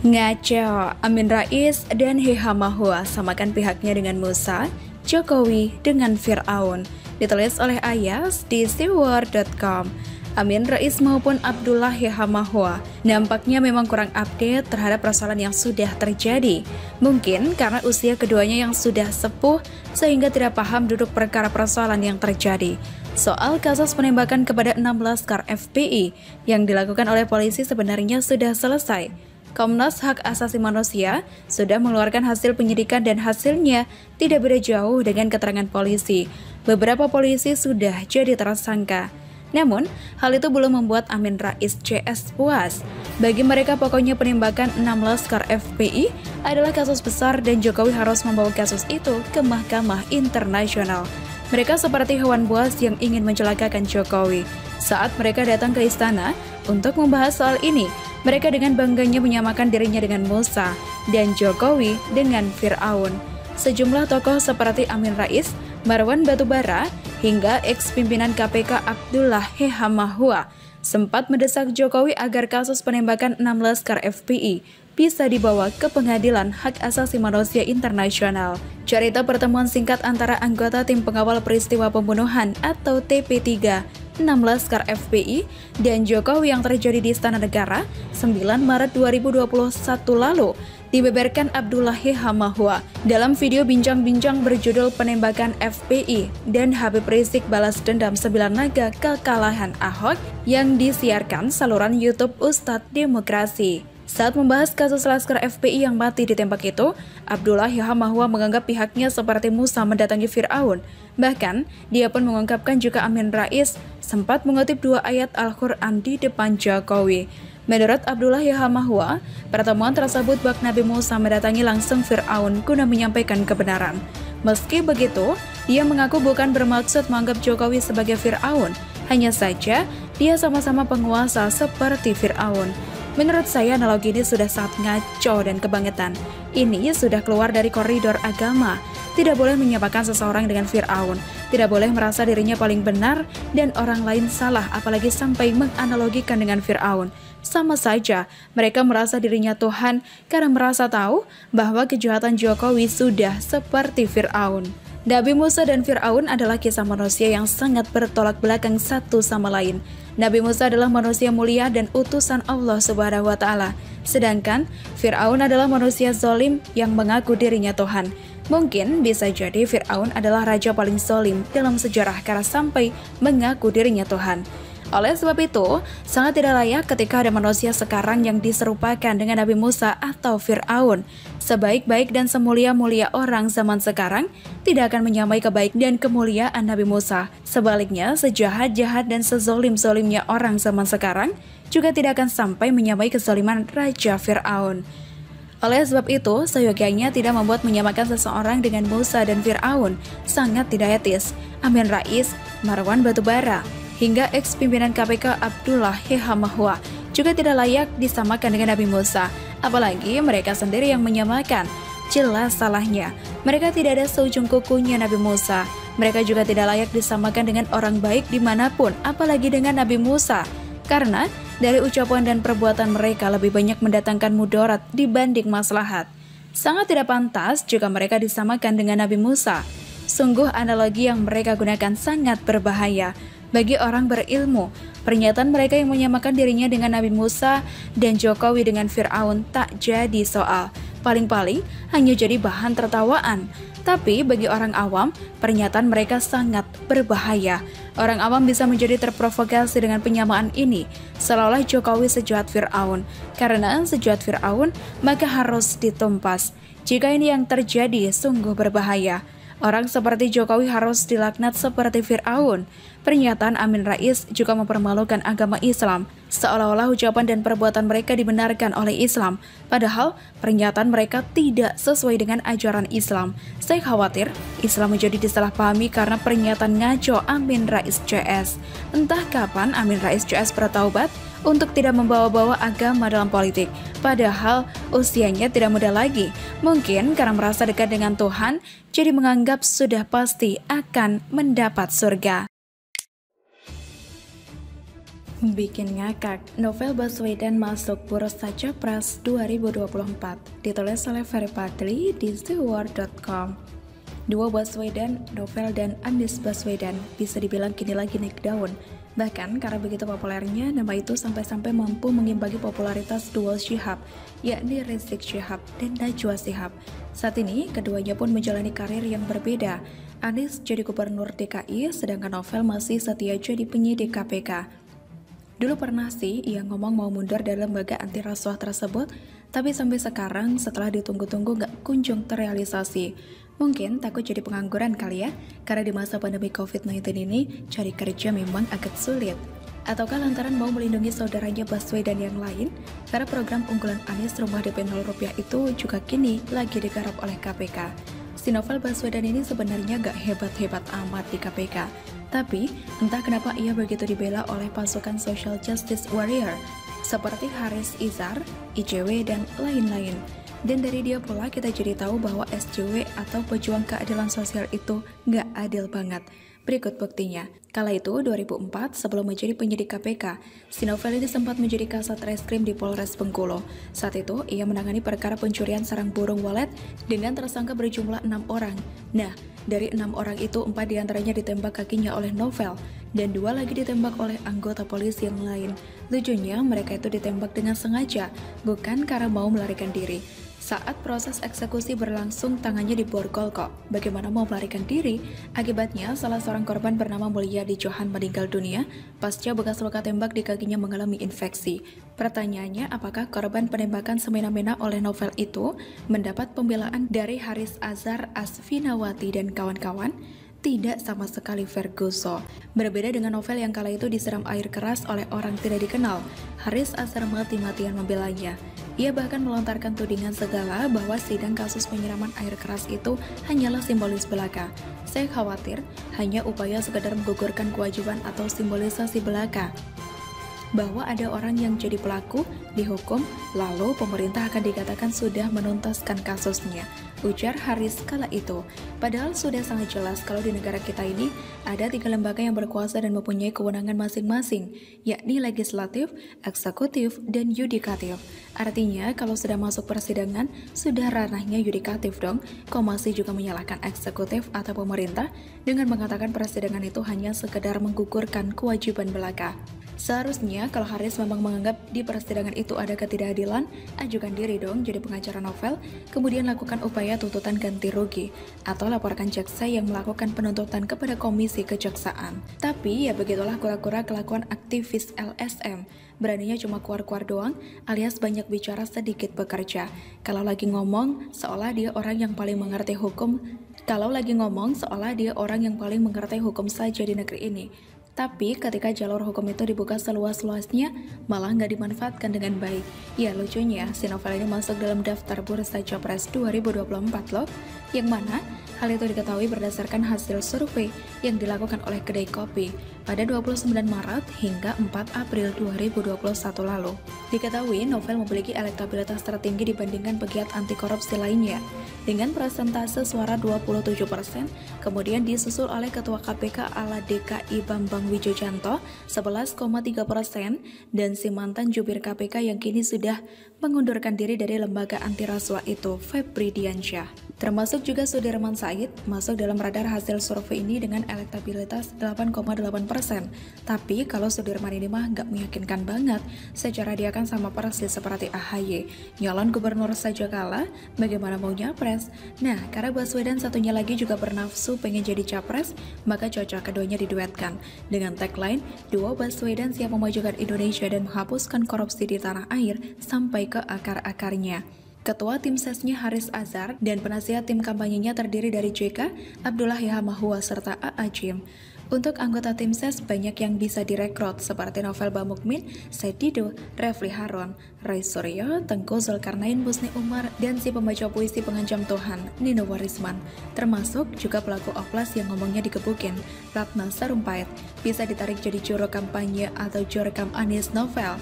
Ngaco, Amin Rais dan Heha Mahua samakan pihaknya dengan Musa, Jokowi dengan Fir'aun. Ditulis oleh Ayas di siwar.com. Amin Rais maupun Abdullah Heha Mahua nampaknya memang kurang update terhadap persoalan yang sudah terjadi. Mungkin karena usia keduanya yang sudah sepuh sehingga tidak paham duduk perkara persoalan yang terjadi. Soal kasus penembakan kepada 16 laskar FPI yang dilakukan oleh polisi sebenarnya sudah selesai. Komnas Hak Asasi Manusia sudah mengeluarkan hasil penyidikan dan hasilnya tidak beda jauh dengan keterangan polisi. Beberapa polisi sudah jadi tersangka. Namun, hal itu belum membuat Amin Rais CS puas. Bagi mereka pokoknya penembakan 16 laskar FPI adalah kasus besar dan Jokowi harus membawa kasus itu ke Mahkamah Internasional. Mereka seperti hewan buas yang ingin mencelakakan Jokowi. Saat mereka datang ke istana untuk membahas soal ini, mereka dengan bangganya menyamakan dirinya dengan Musa dan Jokowi dengan Fir'aun. Sejumlah tokoh seperti Amin Rais, Marwan Batubara, hingga ex-pimpinan KPK Abdullah Heha Mahua sempat mendesak Jokowi agar kasus penembakan 16 laskar FPI bisa dibawa ke Pengadilan Hak Asasi Manusia Internasional. Cerita pertemuan singkat antara anggota tim pengawal peristiwa pembunuhan atau TP3 16 laskar FPI dan Jokowi yang terjadi di Istana Negara 9 Maret 2021 lalu dibeberkan Abdullah Heha Mahua dalam video bincang-bincang berjudul Penembakan FPI dan Habib Rizik Balas Dendam 9 Naga Kekalahan Ahok yang disiarkan saluran YouTube Ustadz Demokrasi. Saat membahas kasus laskar FPI yang mati ditembak itu, Abdullah Heha Mahua menganggap pihaknya seperti Musa mendatangi Fir'aun. Bahkan, dia pun mengungkapkan juga Amin Rais sempat mengutip 2 ayat Al-Quran di depan Jokowi. Menurut Abdullah Heha Mahua, pertemuan tersebut bak Nabi Musa mendatangi langsung Fir'aun guna menyampaikan kebenaran. Meski begitu, dia mengaku bukan bermaksud menganggap Jokowi sebagai Fir'aun, hanya saja dia sama-sama penguasa seperti Fir'aun. Menurut saya analogi ini sudah sangat ngaco dan kebangetan. Ini sudah keluar dari koridor agama. Tidak boleh menyamakan seseorang dengan Fir'aun. Tidak boleh merasa dirinya paling benar dan orang lain salah, apalagi sampai menganalogikan dengan Fir'aun. Sama saja, mereka merasa dirinya Tuhan karena merasa tahu bahwa kejahatan Jokowi sudah seperti Fir'aun. Nabi Musa dan Fir'aun adalah kisah manusia yang sangat bertolak belakang satu sama lain. Nabi Musa adalah manusia mulia dan utusan Allah Subhanahu wa Ta'ala, sedangkan Fir'aun adalah manusia zalim yang mengaku dirinya Tuhan. Mungkin bisa jadi Fir'aun adalah raja paling zalim dalam sejarah karena sampai mengaku dirinya Tuhan. Oleh sebab itu, sangat tidak layak ketika ada manusia sekarang yang diserupakan dengan Nabi Musa atau Fir'aun. Sebaik-baik dan semulia-mulia orang zaman sekarang tidak akan menyamai kebaikan dan kemuliaan Nabi Musa. Sebaliknya, sejahat-jahat dan sezolim-zolimnya orang zaman sekarang juga tidak akan sampai menyamai kezaliman Raja Fir'aun. Oleh sebab itu, seyogianya tidak membuat menyamakan seseorang dengan Musa dan Fir'aun. Sangat tidak etis. Amin Rais, Marwan Batubara, hingga ex-pimpinan KPK Abdullah Heha Mahua juga tidak layak disamakan dengan Nabi Musa. Apalagi mereka sendiri yang menyamakan. Jelas salahnya. Mereka tidak ada seujung kukunya Nabi Musa. Mereka juga tidak layak disamakan dengan orang baik dimanapun, apalagi dengan Nabi Musa. Karena dari ucapan dan perbuatan mereka lebih banyak mendatangkan mudarat dibanding maslahat. Sangat tidak pantas jika mereka disamakan dengan Nabi Musa. Sungguh analogi yang mereka gunakan sangat berbahaya. Bagi orang berilmu, pernyataan mereka yang menyamakan dirinya dengan Nabi Musa dan Jokowi dengan Fir'aun tak jadi soal. Paling-paling hanya jadi bahan tertawaan. Tapi bagi orang awam, pernyataan mereka sangat berbahaya. Orang awam bisa menjadi terprovokasi dengan penyamaan ini, seolah-olah Jokowi sejahat Fir'aun. Karena sejahat Fir'aun, maka harus ditumpas. Jika ini yang terjadi, sungguh berbahaya. Orang seperti Jokowi harus dilaknat seperti Fir'aun. Pernyataan Amin Rais juga mempermalukan agama Islam, seolah-olah ucapan dan perbuatan mereka dibenarkan oleh Islam, padahal pernyataan mereka tidak sesuai dengan ajaran Islam. Saya khawatir Islam menjadi disalahpahami karena pernyataan ngaco Amin Rais CS. Entah kapan Amin Rais CS bertaubat untuk tidak membawa-bawa agama dalam politik, padahal usianya tidak muda lagi. Mungkin karena merasa dekat dengan Tuhan, jadi menganggap sudah pasti akan mendapat surga. Bikin ngakak, Novel Baswedan masuk bursa Capres 2024, ditulis oleh Ferry Fadly di TheWord.com. Dua Baswedan, Novel dan Anies Baswedan bisa dibilang kini lagi naik daun. Bahkan karena begitu populernya, nama itu sampai-sampai mampu mengimbangi popularitas duo Syihab, yakni Rizik Syihab dan Najwa Shihab. Saat ini, keduanya pun menjalani karir yang berbeda. Anies jadi gubernur DKI, sedangkan Novel masih setia jadi penyidik KPK. Dulu pernah sih ia ngomong mau mundur dari lembaga anti rasuah tersebut, tapi sampai sekarang setelah ditunggu-tunggu gak kunjung terrealisasi. Mungkin takut jadi pengangguran kali ya, karena di masa pandemi COVID-19 ini cari kerja memang agak sulit. Ataukah lantaran mau melindungi saudaranya Baswedan yang lain, karena program unggulan Anies Rumah DP 0 Rupiah itu juga kini lagi digarap oleh KPK. Si Novel Baswedan ini sebenarnya gak hebat-hebat amat di KPK. Tapi, entah kenapa ia begitu dibela oleh pasukan social justice warrior seperti Haris Izar, ICW, dan lain-lain. Dan dari dia pula kita jadi tahu bahwa SJW atau pejuang keadilan sosial itu nggak adil banget. Berikut buktinya. Kala itu 2004 sebelum menjadi penyidik KPK, si Novel ini sempat menjadi kasat reskrim di Polres Bengkulu. Saat itu ia menangani perkara pencurian sarang burung walet dengan tersangka berjumlah 6 orang. Nah, dari 6 orang itu 4 diantaranya ditembak kakinya oleh Novel dan 2 lagi ditembak oleh anggota polisi yang lain. Lucunya mereka itu ditembak dengan sengaja, bukan karena mau melarikan diri. Saat proses eksekusi berlangsung, tangannya diborgol kok. Bagaimana mau melarikan diri? Akibatnya, salah seorang korban bernama Mulyadi Johan meninggal dunia pasca bekas luka tembak di kakinya mengalami infeksi. Pertanyaannya, apakah korban penembakan semena-mena oleh Novel itu mendapat pembelaan dari Haris Azhar Asfinawati dan kawan-kawan? Tidak sama sekali Ferguson. Berbeda dengan Novel yang kala itu disiram air keras oleh orang tidak dikenal, Haris Azhar mati-matian membelanya. Ia bahkan melontarkan tudingan segala bahwa sidang kasus penyiraman air keras itu hanyalah simbolis belaka. Saya khawatir hanya upaya sekedar menggugurkan kewajiban atau simbolisasi belaka. Bahwa ada orang yang jadi pelaku, dihukum, lalu pemerintah akan dikatakan sudah menuntaskan kasusnya, ujar Haris kala itu. Padahal sudah sangat jelas kalau di negara kita ini ada 3 lembaga yang berkuasa dan mempunyai kewenangan masing-masing, yakni legislatif, eksekutif, dan yudikatif. Artinya kalau sudah masuk persidangan, sudah ranahnya yudikatif dong. Kok masih juga menyalahkan eksekutif atau pemerintah dengan mengatakan persidangan itu hanya sekedar menggugurkan kewajiban belaka? Seharusnya kalau Haris memang menganggap di persidangan itu ada ketidakadilan, ajukan diri dong jadi pengacara Novel, kemudian lakukan upaya tuntutan ganti rugi, atau laporkan jaksa yang melakukan penuntutan kepada komisi kejaksaan. Tapi ya begitulah kura-kura kelakuan aktivis LSM, beraninya cuma keluar-keluar doang, alias banyak bicara sedikit bekerja. Kalau lagi ngomong, seolah dia orang yang paling mengerti hukum saja di negeri ini. Tapi ketika jalur hukum itu dibuka seluas-luasnya, malah nggak dimanfaatkan dengan baik. Ya lucunya, si Novel ini masuk dalam daftar bursa Capres 2024 loh, yang mana hal itu diketahui berdasarkan hasil survei yang dilakukan oleh kedai kopi pada 29 Maret hingga 4 April 2021 lalu. Diketahui Novel memiliki elektabilitas tertinggi dibandingkan pegiat anti korupsi lainnya, dengan persentase suara 27%, kemudian disusul oleh Ketua KPK ala DKI Bambang Wijojanto 11,3%, dan si mantan jubir KPK yang kini sudah mengundurkan diri dari lembaga anti rasuah itu, Febri Diansyah. Termasuk juga Sudirman Said masuk dalam radar hasil survei ini dengan elektabilitas 8,8%. Tapi kalau Sudirman ini mah nggak meyakinkan banget, secara dia kan sama persis seperti AHY, nyalon gubernur saja kalah, bagaimana mau nyapres? Nah, karena Baswedan satunya lagi juga bernafsu pengen jadi capres, maka cocok keduanya diduetkan. Dengan tagline, duo Baswedan siap memajukan Indonesia dan menghapuskan korupsi di tanah air sampai ke akar-akarnya. Ketua tim sesnya Haris Azhar dan penasihat tim kampanyenya terdiri dari JK, Abdullah Yahamahua, serta A.A. Jim. Untuk anggota tim ses banyak yang bisa direkrut seperti Novel Bamukmin, Said Didu, Refli Harun, Ray Suryo, Tengku Zulkarnain, Busni Umar, dan si pembaca puisi pengancam Tuhan, Nino Warisman. Termasuk juga pelaku oplas yang ngomongnya dikebukin, Ratna Sarumpait, bisa ditarik jadi juru kampanye atau jurkam Anies Novel.